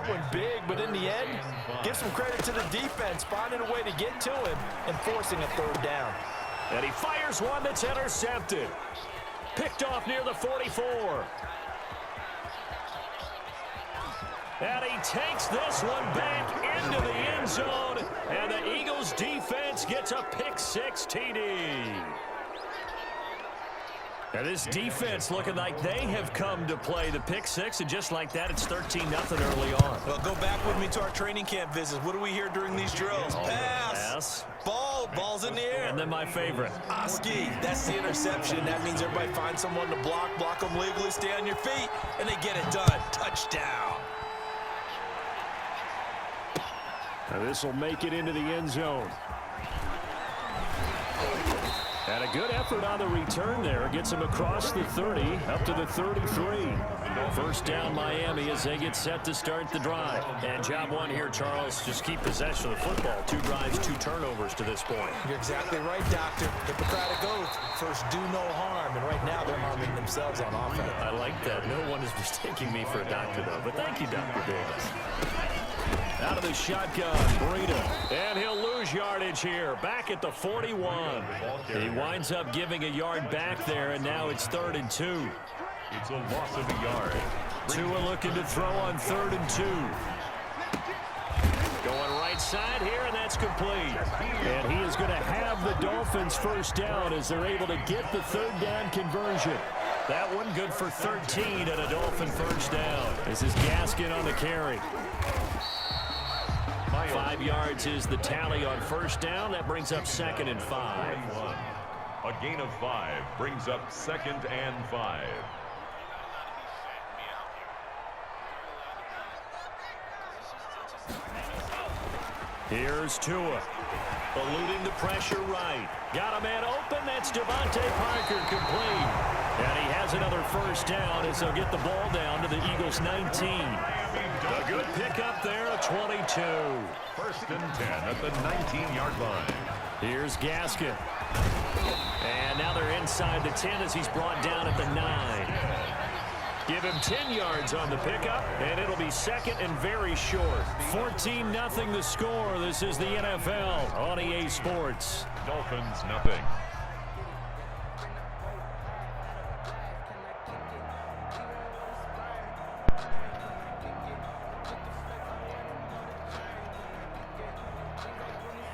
that one big, but in the end, give some credit to the defense, finding a way to get to him and forcing a third down. And he fires one that's intercepted. Picked off near the 44. And he takes this one back into the end zone. And the Eagles defense gets a pick-6 TD. Now this defense looking like they have come to play the pick-6, and just like that, it's 13-0 early on. Well, go back with me to our training camp visits. What do we hear during these drills? Pass. Ball's in the air. And then my favorite. Oski, that's the interception. That means everybody finds someone to block them legally, stay on your feet, and they get it done. Touchdown. Now this will make it into the end zone. And a good effort on the return there. Gets him across the 30, up to the 33. First down Miami as they get set to start the drive. And job one here, Charles, just keep possession of the football. 2 drives, 2 turnovers to this point. You're exactly right, Doctor. Hippocratic oath. First, do no harm. And right now, they're harming themselves on offense. I like that. No one is mistaking me for a doctor, though. But thank you, Dr. Davis. Out of the shotgun, Breida. And he'll lose yardage here. Back at the 41. He winds up giving a yard back there, and now it's 3rd and 2. It's a loss of a yard. Tua looking to throw on 3rd and 2. Going right side here, and that's complete. And he is going to have the Dolphins first down as they're able to get the 3rd down conversion. That one good for 13 and a Dolphin first down. This is Gaskin on the carry. 5 yards is the tally on first down. That brings up 2nd and 5. A gain of 5 brings up 2nd and 5. Here's Tua. Eluding the pressure right. Got a man open. That's Devontae Parker complete. And he has another first down as they'll get the ball down to the Eagles' 19. A good pickup there, a 22. 1st and 10 at the 19-yard line. Here's Gaskin. And now they're inside the 10 as he's brought down at the 9. Give him 10 yards on the pickup, and it'll be 2nd and very short. 14-0 the score. This is the NFL on EA Sports. Dolphins, nothing.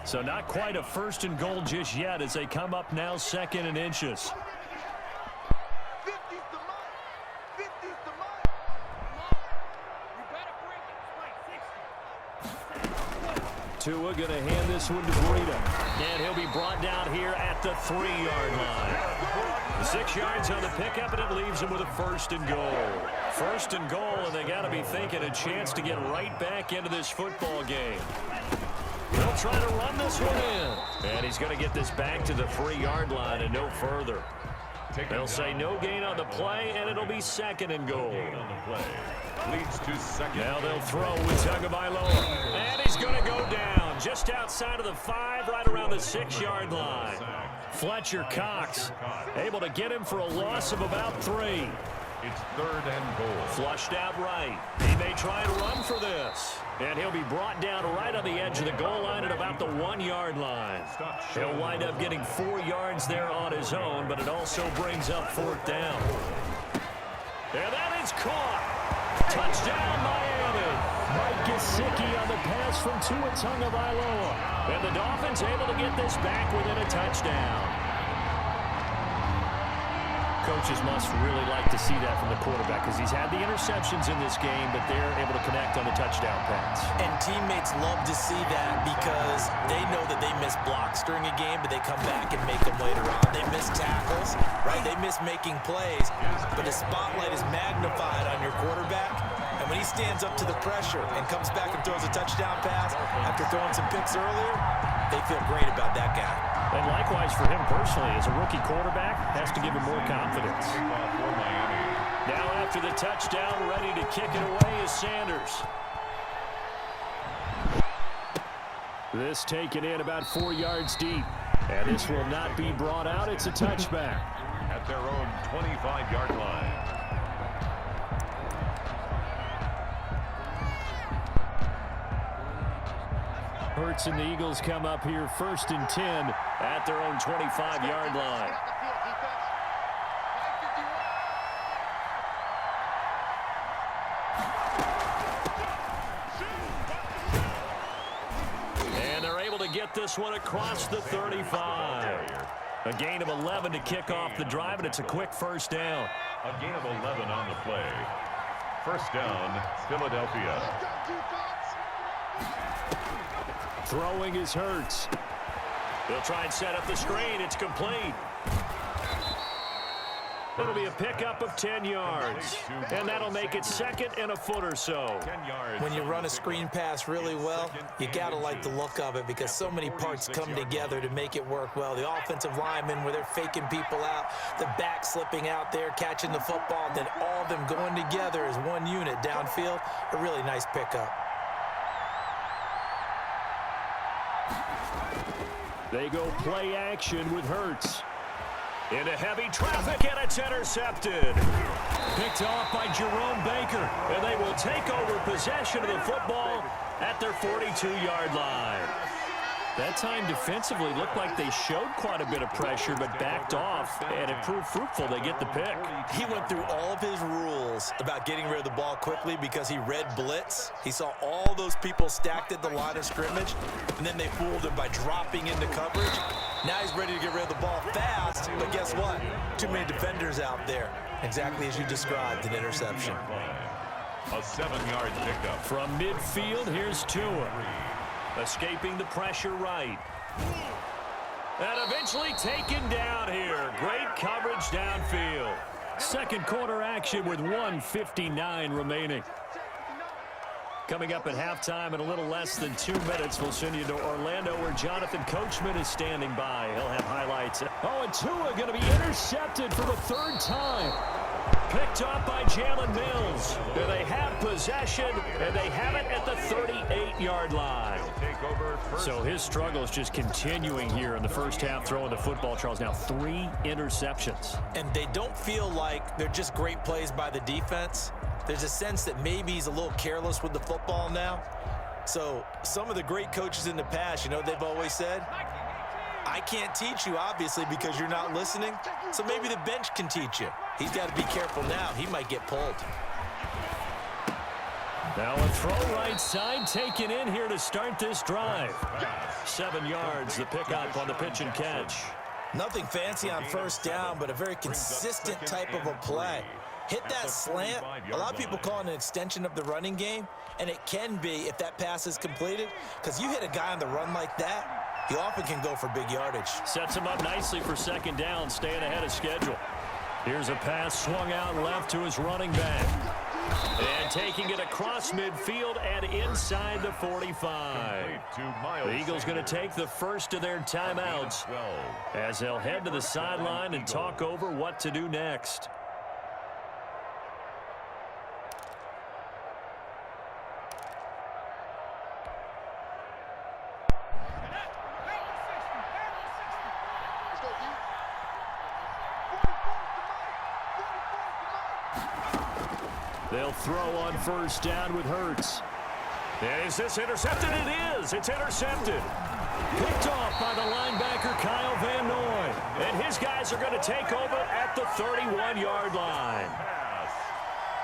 So not quite a 1st and goal just yet as they come up now 2nd and inches. Tua going to hand this one to Breida. And he'll be brought down here at the 3-yard line. 6 yards on the pickup, and it leaves him with a 1st and goal. 1st and goal, and they got to be thinking a chance to get right back into this football game. They'll try to run this one in. And he's going to get this back to the 3-yard line and no further. They'll say no gain on the play, and it'll be 2nd and goal. On the play. Leads to 2nd. Now they'll throw with Tagovailoa. And he's going to go down just outside of the 5, right around the 6-yard line. Fletcher Cox able to get him for a loss of about 3. It's 3rd and goal. Flushed out right. He may try and run for this. And he'll be brought down right on the edge of the goal line at about the 1-yard line. He'll wind up getting 4 yards there on his own, but it also brings up 4th down. And that is caught. Touchdown, Miami. Mike Gesicki on the pass from Tua Tagovailoa. And the Dolphins able to get this back within a touchdown. Coaches must really like to see that from the quarterback because he's had the interceptions in this game, but they're able to connect on the touchdown pass. And teammates love to see that because they know that they miss blocks during a game, but they come back and make them later on. They miss tackles, right? They miss making plays, but the spotlight is magnified on your quarterback. And when he stands up to the pressure and comes back and throws a touchdown pass after throwing some picks earlier, they feel great about that guy. And likewise for him personally, as a rookie quarterback, has to give him more confidence. Now after the touchdown, ready to kick it away is Sanders. This taken in about 4 yards deep. And this will not be brought out. It's a touchback. At their own 25-yard line. Hurts and the Eagles come up here 1st and 10 at their own 25-yard line. And they're able to get this one across the 35. A gain of 11 to kick off the drive, and it's a quick first down. A gain of 11 on the play. First down, Philadelphia. Throwing is Hurts. They'll try and set up the screen. It's complete. It'll be a pickup of 10 yards. And that'll make it 2nd and a foot or so. When you run a screen pass really well, you got to like the look of it because so many parts come together to make it work well. The offensive linemen, where they're faking people out, the back slipping out there, catching the football, then all of them going together as one unit downfield. A really nice pickup. They go play action with Hurts. Into heavy traffic, and it's intercepted. Picked off by Jerome Baker, and they will take over possession of the football at their 42-yard line. That time defensively looked like they showed quite a bit of pressure, but backed off, and it proved fruitful. They get the pick. He went through all of his rules about getting rid of the ball quickly because he read blitz. He saw all those people stacked at the line of scrimmage, and then they fooled him by dropping into coverage. Now he's ready to get rid of the ball fast, but guess what? Too many defenders out there. Exactly as you described, an interception. A 7-yard pickup. From midfield, here's Tua. Escaping the pressure right. And eventually taken down here. Great coverage downfield. Second quarter action with 1:59 remaining. Coming up at halftime in a little less than 2 minutes, we'll send you to Orlando where Jonathan Coachman is standing by. He'll have highlights. Oh, and Tua going to be intercepted for the 3rd time. Picked off by Jalen Mills. And they have possession, and they have it at the 38-yard line. So his struggle is just continuing here in the first half, throwing the football, Charles. Now 3 interceptions. And they don't feel like they're just great plays by the defense. There's a sense that maybe he's a little careless with the football now. So some of the great coaches in the past, you know, they've always said, I can't teach you, obviously, because you're not listening. So maybe the bench can teach you. He's got to be careful now. He might get pulled. Now a throw right side taken in here to start this drive. 7 yards, the pickup on the pitch and catch. Nothing fancy on first down, but a very consistent type of a play. Hit that slant. A lot of people call it an extension of the running game, and it can be if that pass is completed, because you hit a guy on the run like that, he often can go for big yardage. Sets him up nicely for 2nd down, staying ahead of schedule. Here's a pass swung out left to his running back. And taking it across midfield and inside the 45. The Eagles going to take the first of their timeouts as they'll head to the sideline and talk over what to do next. They'll throw on first down with Hurts. Is this intercepted? It is. It's intercepted. Picked off by the linebacker, Kyle Van Noy. And his guys are going to take over at the 31-yard line.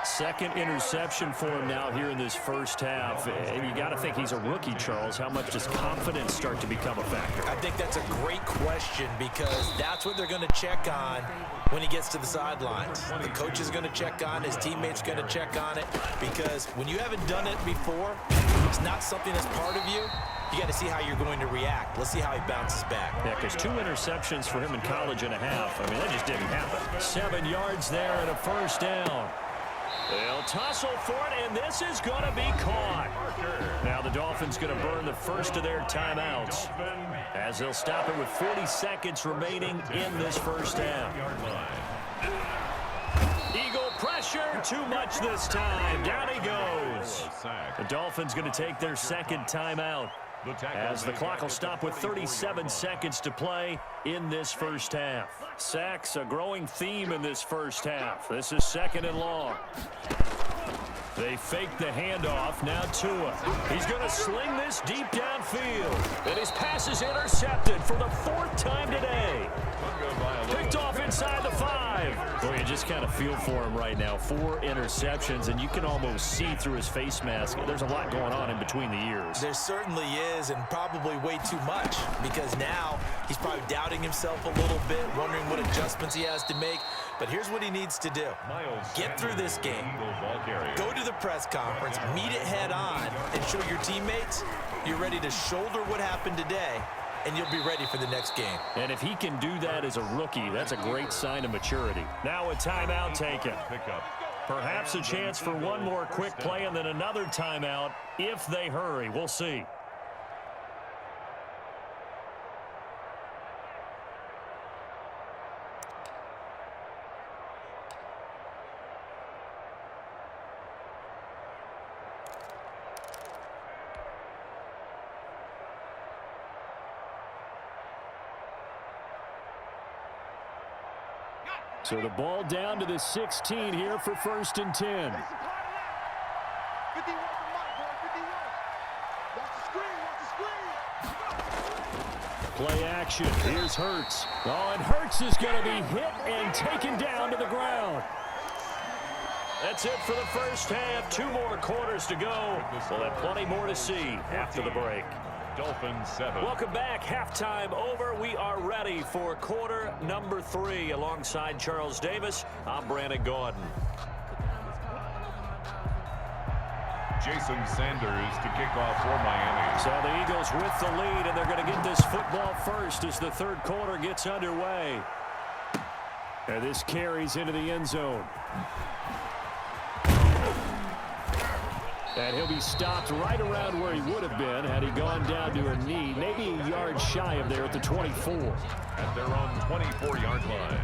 2nd interception for him now here in this first half. And you got to think he's a rookie, Charles. How much does confidence start to become a factor? I think that's a great question because that's what they're going to check on when he gets to the sidelines. The coach is going to check on, his teammates going to check on it, because when you haven't done it before, it's not something that's part of you. You got to see how you're going to react. Let's see how he bounces back. Yeah, because 2 interceptions for him in college and a half. I mean, that just didn't happen. 7 yards there and a first down. They'll tussle for it, and this is going to be caught. Now the Dolphins going to burn the first of their timeouts as they'll stop it with 40 seconds remaining in this first half. Eagle pressure, too much this time. Down he goes. The Dolphins going to take their 2nd timeout as the clock will stop with 37 seconds to play in this first half. Sacks, a growing theme in this first half. This is 2nd and long. They fake the handoff. Now Tua. He's going to sling this deep downfield. And his pass is intercepted for the 4th time today. Picked off inside the 5. Boy, you just kind of feel for him right now. 4 interceptions, and you can almost see through his face mask. There's a lot going on in between the ears. There certainly is, and probably way too much, because now he's probably doubting himself a little bit, wondering what adjustments he has to make. But here's what he needs to do. Get through this game. Go to the press conference, meet it head on, and show your teammates you're ready to shoulder what happened today, and you'll be ready for the next game. And if he can do that as a rookie, that's a great sign of maturity. Now a timeout taken. Perhaps a chance for one more quick play and then another timeout if they hurry. We'll see. So the ball down to the 16 here for 1st and 10. Play action. Here's Hurts. Oh, and Hurts is going to be hit and taken down to the ground. That's it for the first half. 2 more quarters to go. We'll have plenty more to see after the break. Dolphins 7. Welcome back. Halftime over. We are ready for quarter number 3. Alongside Charles Davis, I'm Brandon Gaudin. Jason Sanders to kick off for Miami. So the Eagles with the lead, and they're going to get this football first as the 3rd quarter gets underway. And this carries into the end zone. And he'll be stopped right around where he would have been had he gone down to a knee, maybe a yard shy of there at the 24. At their own 24-yard line.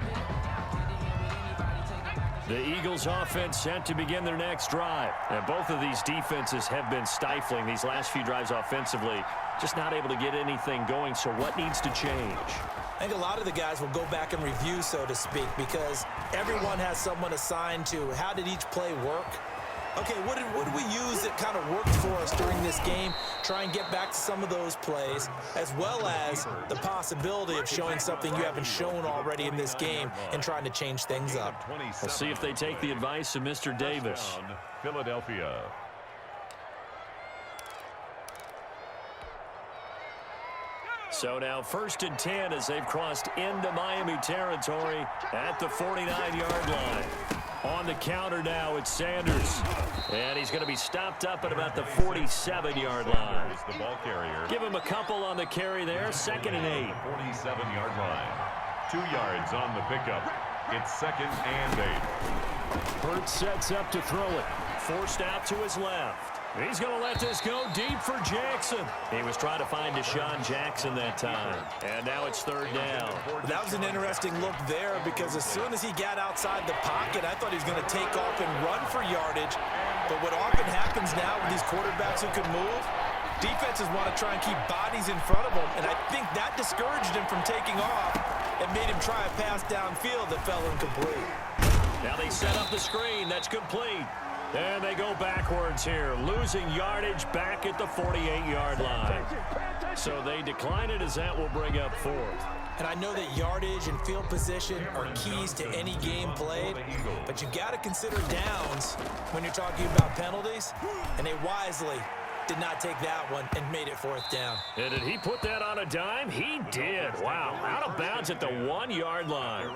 The Eagles offense set to begin their next drive. And both of these defenses have been stifling these last few drives offensively. Just not able to get anything going, so what needs to change? I think a lot of the guys will go back and review, so to speak, because everyone has someone assigned to how did each play work. Okay, what did we use that kind of worked for us during this game? Try and get back to some of those plays, as well as the possibility of showing something you haven't shown already in this game and trying to change things up. We'll see if they take the advice of Mr. Davis. Philadelphia. So now 1st and 10 as they've crossed into Miami territory at the 49-yard line. On the counter now, it's Sanders. And he's going to be stopped up at about the 47-yard line. The ball carrier. Give him a couple on the carry there. 2nd and 8. 47-yard line. 2 yards on the pickup. It's 2nd and 8. Hurts sets up to throw it. Forced out to his left. He's going to let this go deep for Jackson. He was trying to find Deshaun Jackson that time. And now it's 3rd down. That was an interesting look there because as soon as he got outside the pocket, I thought he was going to take off and run for yardage. But what often happens now with these quarterbacks who can move, defenses want to try and keep bodies in front of them. And I think that discouraged him from taking off and made him try a pass downfield that fell incomplete. Now they set up the screen. That's complete. And they go backwards here, losing yardage back at the 48-yard line. So they decline it as that will bring up 4th. And I know that yardage and field position are keys to any game played, but you've got to consider downs when you're talking about penalties, and they wisely did not take that one and made it 4th down. And did he put that on a dime? He did. Wow. Out of bounds at the 1-yard line.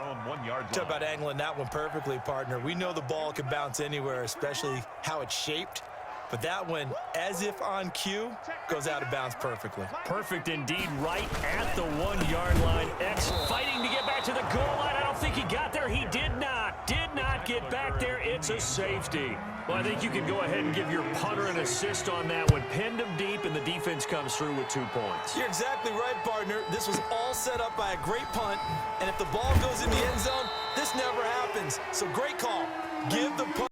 Talk about angling that one perfectly, partner. We know the ball can bounce anywhere, especially how it's shaped. But that one, as if on cue, goes out of bounds perfectly. Perfect indeed, right at the 1-yard line. X fighting to get back to the goal line. I don't think he got there. He did not get back there. It's a safety. Well, I think you can go ahead and give your punter an assist on that one. Pinned him deep, and the defense comes through with 2 points. You're exactly right, partner. This was all set up by a great punt, and if the ball goes in the end zone, this never happens. So great call. Give the punt.